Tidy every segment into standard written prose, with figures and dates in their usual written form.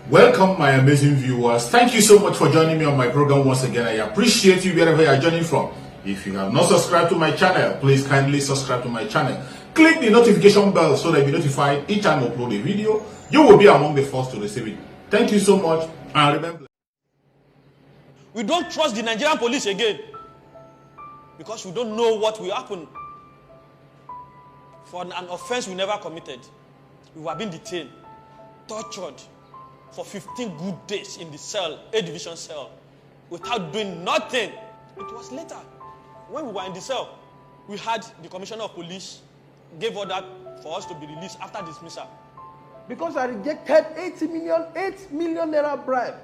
Welcome, my amazing viewers. Thank you so much for joining me on my program once again. I appreciate you wherever you are joining from. If you have not subscribed to my channel, please kindly subscribe to my channel. Click the notification bell so that you'll be notified each time I upload a video. You will be among the first to receive it. Thank you so much, and remember, we don't trust the Nigerian police again because we don't know what will happen for an offense we never committed. We were being detained, tortured for 15 good days in the cell, A division cell, without doing nothing. It was later, when we were in the cell, we had the commissioner of police gave order for us to be released after dismissal. Because I rejected 8 million naira bribe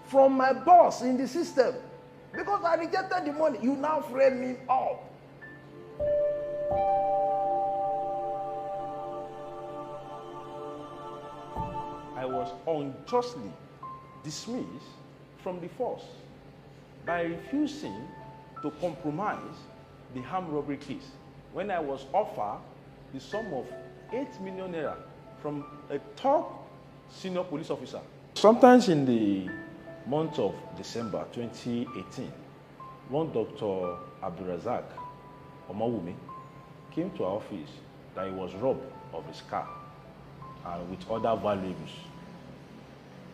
from my boss in the system. Because I rejected the money, you now frame me up. I was unjustly dismissed from the force by refusing to compromise the armed robbery case when I was offered the sum of 8 million naira from a top senior police officer. Sometimes in the month of December 2018, one Dr. Abdulrazak Omawumi came to our office that he was robbed of his car and with other valuables.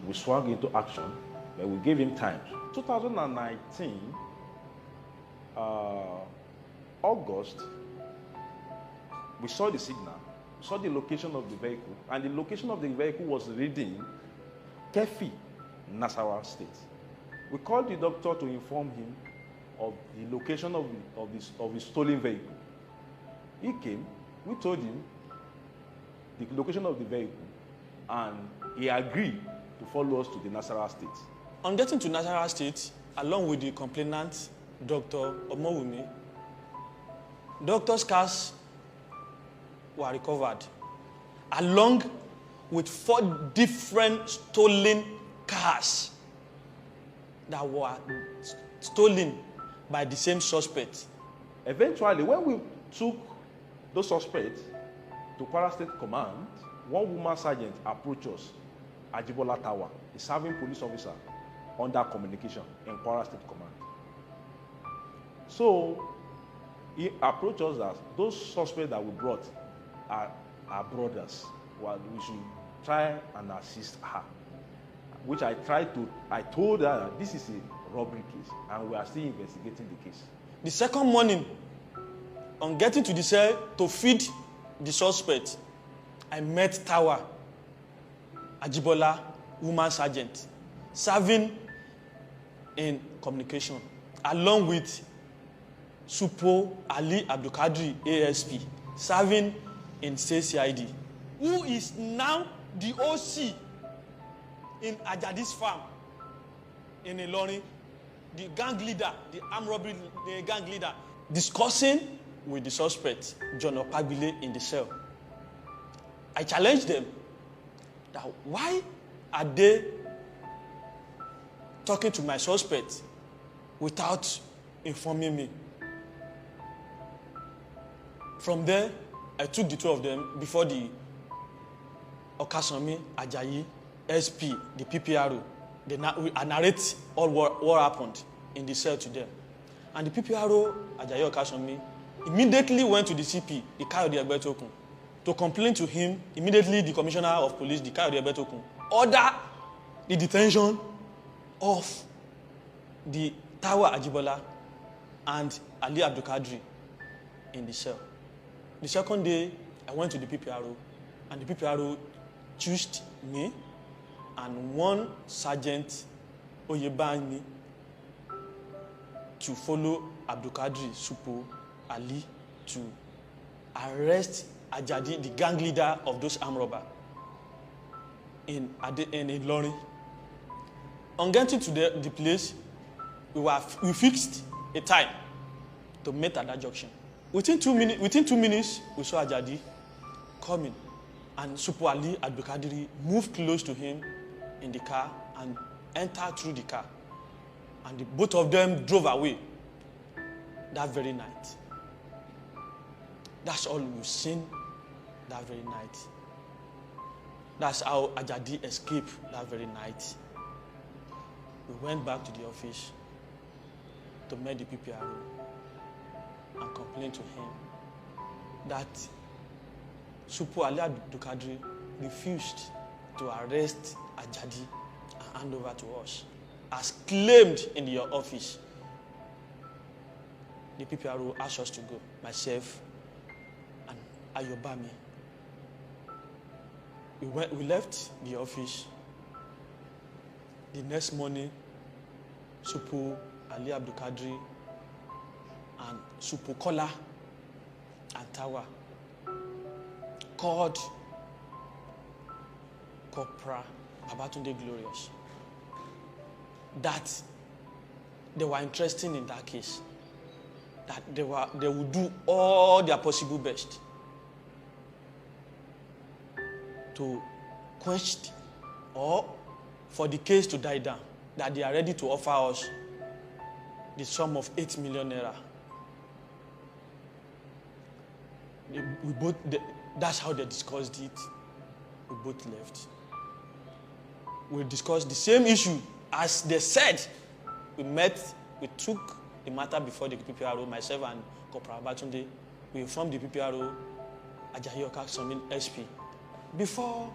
We swung into action, but we gave him time. 2019, August, we saw the signal, saw the location of the vehicle, and the location of the vehicle was reading Kefi, Nasarawa State. We called the doctor to inform him of the location of his stolen vehicle. He came, we told him the location of the vehicle, and he agreed to follow us to the Nasarawa State. On getting to Nasarawa State, along with the complainant, Dr. Omowumi, doctor's cars were recovered, along with 4 different stolen cars that were stolen by the same suspect. Eventually, when we took those suspects to Kwara State Command, one woman sergeant approached us, Ajibola Tower, a serving police officer under communication in Kwara State Command. So he approached us as those suspects that we brought are our brothers. Well, we should try and assist her. Which I told her that this is a robbery case and we are still investigating the case. The second morning, on getting to the cell to feed the suspect, I met Tower, Ajibola, woman sergeant, serving in communication, along with Supo Ali Abdulkadri, ASP, serving in State CID, who is now the OC in Ajadi's farm in Ilorin, the gang leader, the armed robbery the gang leader, discussing with the suspect, John Opagbile, in the cell. I challenged them that why are they talking to my suspect without informing me? From there, I took the 2 of them before the Okasanmi, Ajayi, SP, the PPRO. I narrate all what happened in the cell to them. And the PPRO, Ajayi Okasanmi, immediately went to the CP, the Kayode Egbetokun, to complain to him. Immediately, the Commissioner of Police, the Kayode Egbetokun, ordered the detention of the Tower Ajibola and Ali Abdulkadri in the cell. The second day, I went to the PPRO, and the PPRO chose me and one Sergeant Oyebani to follow Abdulkadri, Supo, Ali to arrest Ajadi, the gang leader of those armed robbers, in Ilorin. On getting to the place, we fixed a time to meet at that junction. Within 2 minutes, we saw Ajadi coming, and Supo Ali Abdulkadri moved close to him in the car and entered through the car. And both of them drove away that very night. That's all we've seen that very night. That's how Ajadi escaped that very night. We went back to the office to meet the PPRO and complained to him that Supo Ali Abdulkadri refused to arrest Ajadi and hand over to us, as claimed in your office. The PPRO asked us to go, myself and Ayobami. We left the office. The next morning, Supo Ali Abdulkadri and Supo Kola and Tawa called Corporal Babatunde Glorious that they were interested in that case, that they would do all their possible best to quench or for the case to die down, that they are ready to offer us the sum of 8 million naira. That's how they discussed it. We both left. We discussed the same issue as they said. We took the matter before the PPRO, myself and Corporal Batunde. We informed the PPRO, Ajayi Okasomin SP. Before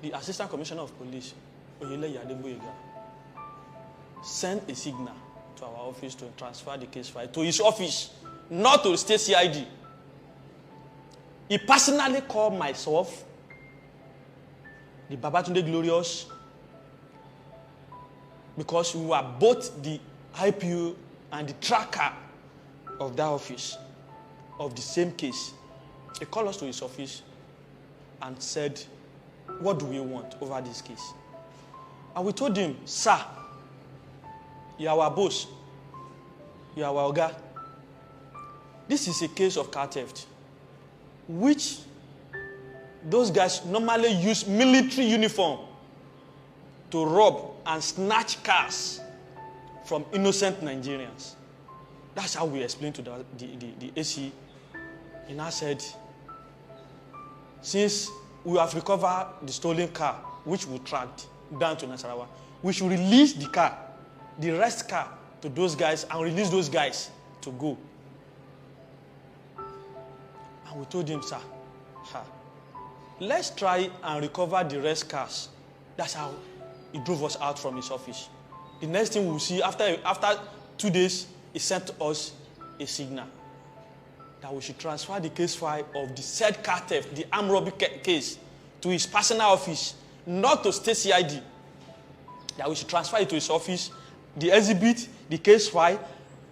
the Assistant Commissioner of Police, Oyele Yadeboyega, sent a signal to our office to transfer the case file to his office, not to State CID. He personally called myself, the Babatunde Glorious, because we were both the IPO and the tracker of that office, of the same case. He called us to his office and said, what do we want over this case? And we told him, sir, you are our boss, you are our oga. This is a case of car theft, which those guys normally use military uniform to rob and snatch cars from innocent Nigerians. That's how we explained to the AC. He now said, since we have recovered the stolen car, which we tracked down to Nasarawa, we should release the car, the rest car, to those guys and release those guys to go. And we told him, sir, let's try and recover the rest cars. That's how he drove us out from his office. The next thing we'll see, after 2 days, he sent us a signal that we should transfer the case file of the said car theft, the armed robbery case, to his personal office, not to State CID. That we should transfer it to his office, the exhibit, the case file,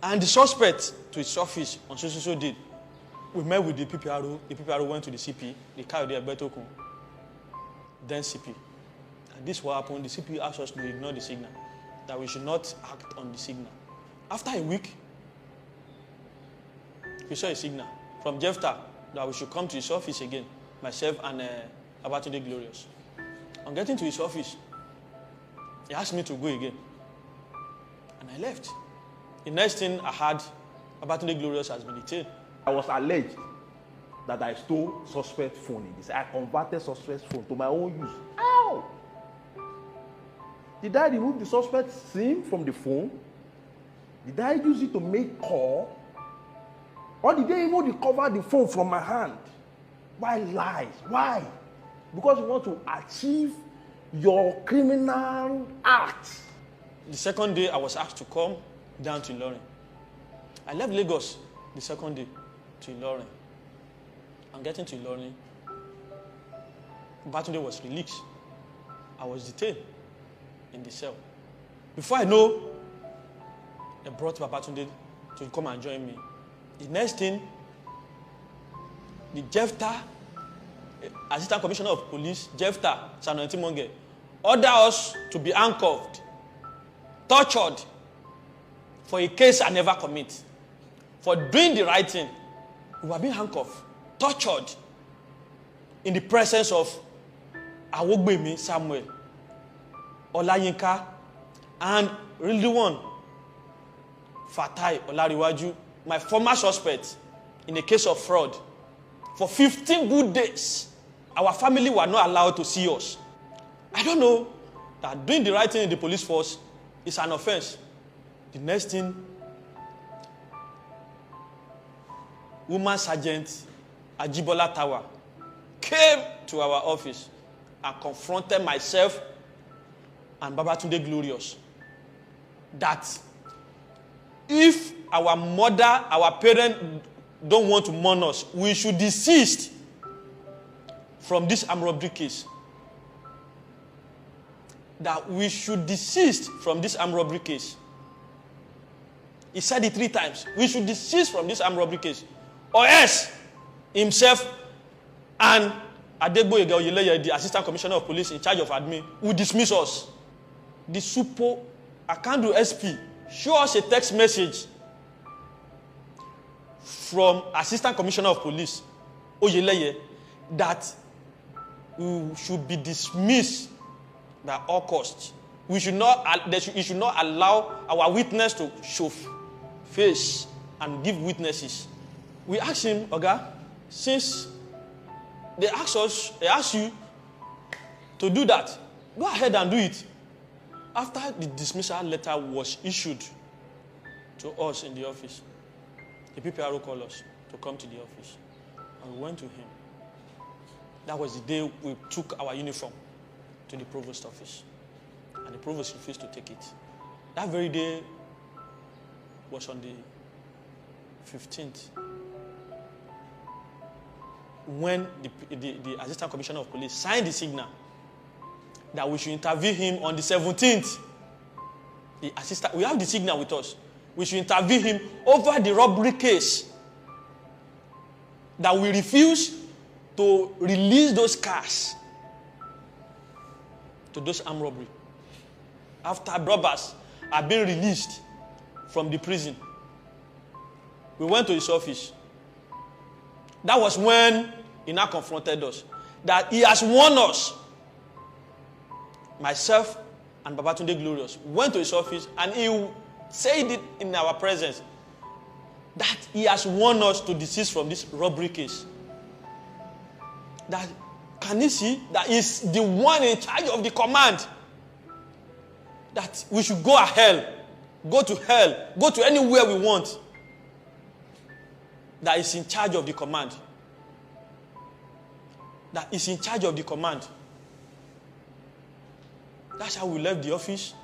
and the suspect to his office on so date. We met with the PPRO. The PPRO went to the CP, the Kayode Agbetokun, then CP. And this what happened. The CP asked us to ignore the signal, that we should not act on the signal. After a week, we saw a signal from Jefta that we should come to his office again, myself and Babatunde Glorious. On getting to his office, he asked me to go again. And I left. The next thing I heard, Babatunde Glorious has been detained. I was alleged that I stole suspect phone in this. I converted suspect's phone to my own use. Ow! Did I remove the suspect's SIM from the phone? Did I use it to make call? Or did they even recover the phone from my hand? Why lies? Why? Because you want to achieve your criminal act. The second day, I was asked to come down to Ilorin. I left Lagos the second day to Ilorin. On getting to Ilorin, Babatunde was released. I was detained in the cell. Before I know, they brought Babatunde to come and join me. The next thing, the Jefta, Assistant Commissioner of Police, Jefta, Sanoeti Monge, ordered us to be handcuffed, tortured for a case I never commit. For doing the right thing, we were being handcuffed, tortured in the presence of Awogbemi Samuel Olayinka, and Rilwan Fatai Olariwaju, my former suspect in a case of fraud. For 15 good days, our family were not allowed to see us. I don't know that doing the right thing in the police force is an offense. The next thing, Woman Sergeant Ajibola Tower came to our office and confronted myself and Babatunde Glorious that if our mother, our parent don't want to mourn us, we should desist from this armed robbery case. That we should desist from this armed robbery case. He said it 3 times. We should desist from this armed robbery case. Or else, himself and Adegboyega Oyeleye, the Assistant Commissioner of Police in charge of admin, will dismiss us. The Supo Akandu SP show us a text message from Assistant Commissioner of Police Oyeleye that we should be dismissed at all costs. He should not allow our witness to show face and give witnesses. We asked him, Oga, since they asked you to do that, go ahead and do it. After the dismissal letter was issued to us in the office, the PPRO called us to come to the office, and we went to him. That was the day we took our uniform to the provost office, and the provost refused to take it. That very day was on the 15th, when the Assistant Commissioner of Police signed the signal that we should interview him on the 17th. We have the signal with us. We should interview him over the robbery case. That we refuse to release those cars to those armed robbery. After robbers have been released from the prison, we went to his office. That was when he now confronted us. That he has warned us. Myself and Babatunde Glorious went to his office and he said it in our presence that he has warned us to desist from this robbery case. That can you see that is the one in charge of the command. That we should go to hell, go to anywhere we want. That is in charge of the command. That is in charge of the command. That's how we left the office.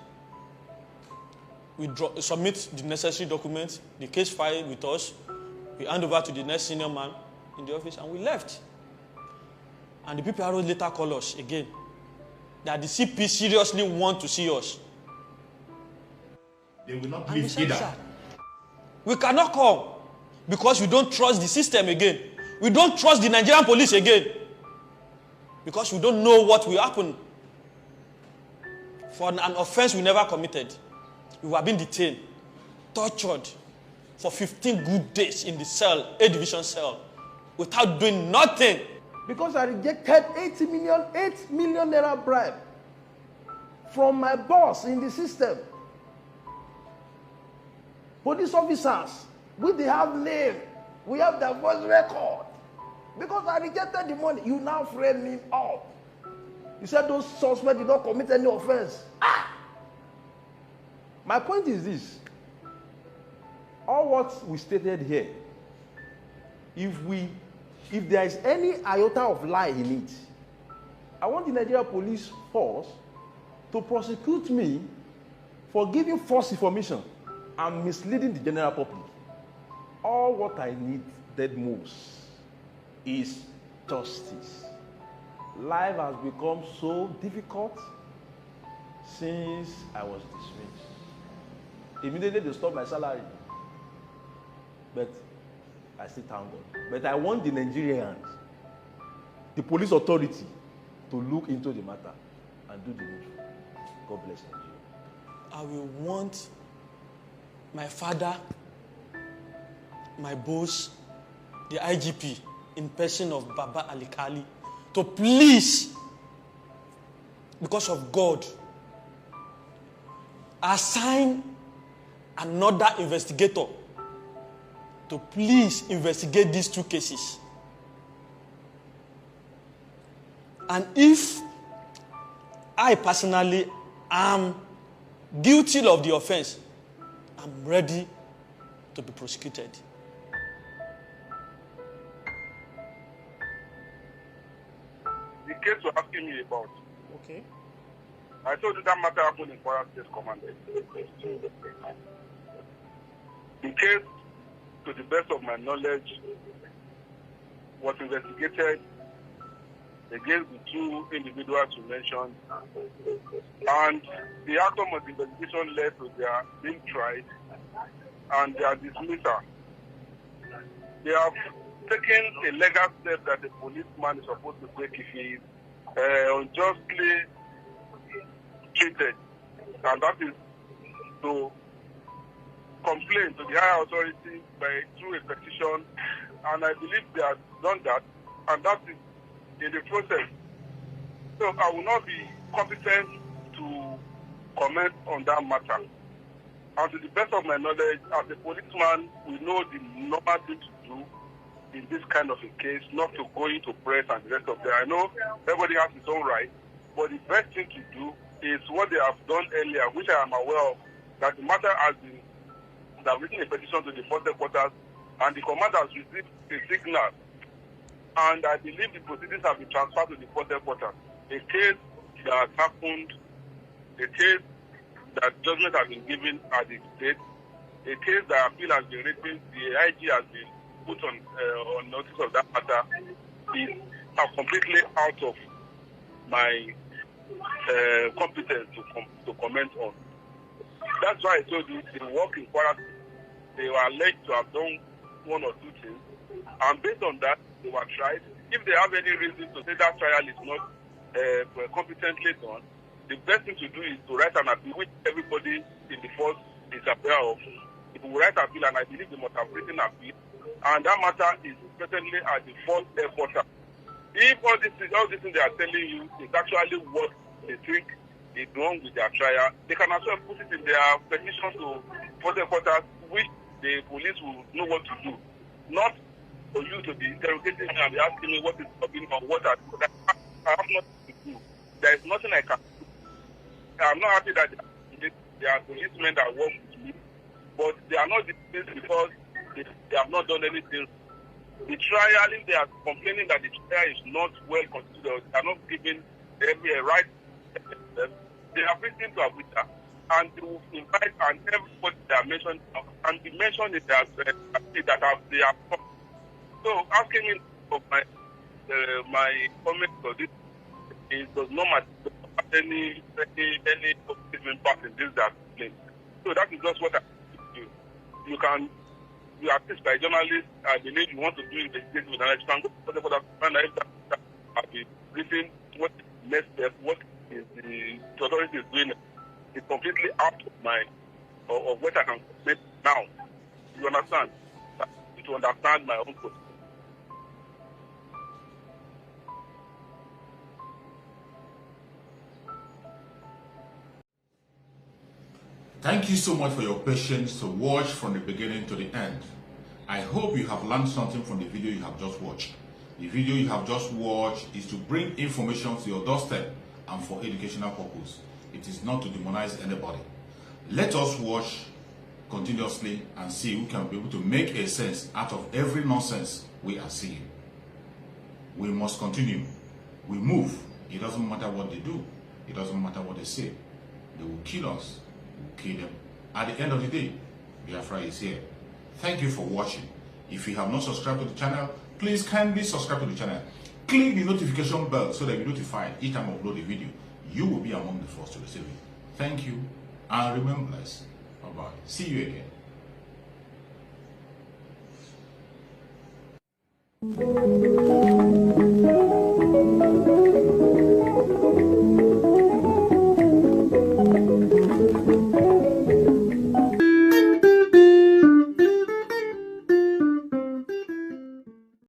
We submit the necessary documents, the case file with us. We hand over to the next senior man in the office, and we left. And the PPRO later called us again that the CP seriously want to see us. They will not leave either. We cannot come because we don't trust the system again. We don't trust the Nigerian police again because we don't know what will happen for an offense we never committed. We were being detained, tortured for 15 good days in the cell, A division cell, without doing nothing. Because I rejected 8 million naira bribe from my boss in the system. Police officers, they have name, we have their voice record. Because I rejected the money, you now frame me up. You said those suspects did not commit any offense. My point is this. All what we stated here, if there is any iota of lie in it, I want the Nigeria police force to prosecute me for giving false information and misleading the general public. All what I need that most is justice. Life has become so difficult since I was dismissed. Immediately they stopped my salary. But I still thank God. But I want the Nigerians, the police authority, to look into the matter and do the needful. God bless Nigeria. I will want my father, my boss, the IGP, in person of Baba Alikali, to please, because of God, assign another investigator to please investigate these two cases. And if I personally am guilty of the offense, I'm ready to be prosecuted. The case you're asking me about. Okay. I told you that matter happened in Kwara State Command. The case, to the best of my knowledge, was investigated against the two individuals you mentioned, and the outcome of the investigation led to their being tried and their dismissal. They have taken a legal step that a policeman is supposed to take if he is unjustly treated, and that is to complain to the higher authority through a petition, and I believe they have done that, and that is in the process. So I will not be competent to comment on that matter. And to the best of my knowledge, as a policeman, we know the normal thing to do in this kind of a case, not to go into press and the rest of that. I know everybody has his own right, but the best thing to do is what they have done earlier, which I am aware of, that the matter has been, they have written a petition to the first headquarters, and the command has received a signal, and I believe the proceedings have been transferred to the first headquarters. A case that has happened, a case that judgment has been given at the state, a case that appeal has been written, the IG has been put on notice of that matter, is completely out of my competence to comment on. That's why I told you the work in Kwara, they were alleged to have done one or two things, and based on that, they were tried. If they have any reason to say that trial is not competently done, the best thing to do is to write an appeal, which everybody in the force is aware of. If we write an appeal, and I believe they must have written an appeal, and that matter is presently at the first headquarters. If all this thing they are telling you is actually what they think is wrong with their trial, they can as well put it in their petition to first headquarters, which the police will know what to do. Not for you to be interrogating me and be asking me what is happening or what I have nothing to do. There is nothing I can do. I'm not happy that there are policemen that work with me, but they are not dismissed because they have not done anything. The trial, if they are complaining that the trial is not well considered, they are not given every right, they have written to Abuja, and they will invite and everybody they are mentioned, and they mention it as they have come. So asking me of my comment on this, it does not matter any impact in this that place. So that is just what I do. You are assisted by journalists. I believe you want to do investigation with an expert, whatever that have been written, what next step, what is the authority is doing. It's completely out of my of what I can make now. You understand? I need to understand my own position. Thank you so much for your patience to watch from the beginning to the end. I hope you have learned something from the video you have just watched. The video you have just watched is to bring information to your doorstep and for educational purpose. It is not to demonize anybody. Let us watch continuously and see who can be able to make a sense out of every nonsense we are seeing. We must continue. We move. It doesn't matter what they do. It doesn't matter what they say. They will kill us. Kill them. At the end of the day, Biafra is here. Thank you for watching. If you have not subscribed to the channel, please kindly subscribe to the channel. Click the notification bell so that you're notified each time I upload a video. You will be among the first to receive it. Thank you and remain blessed. Bye-bye. See you again.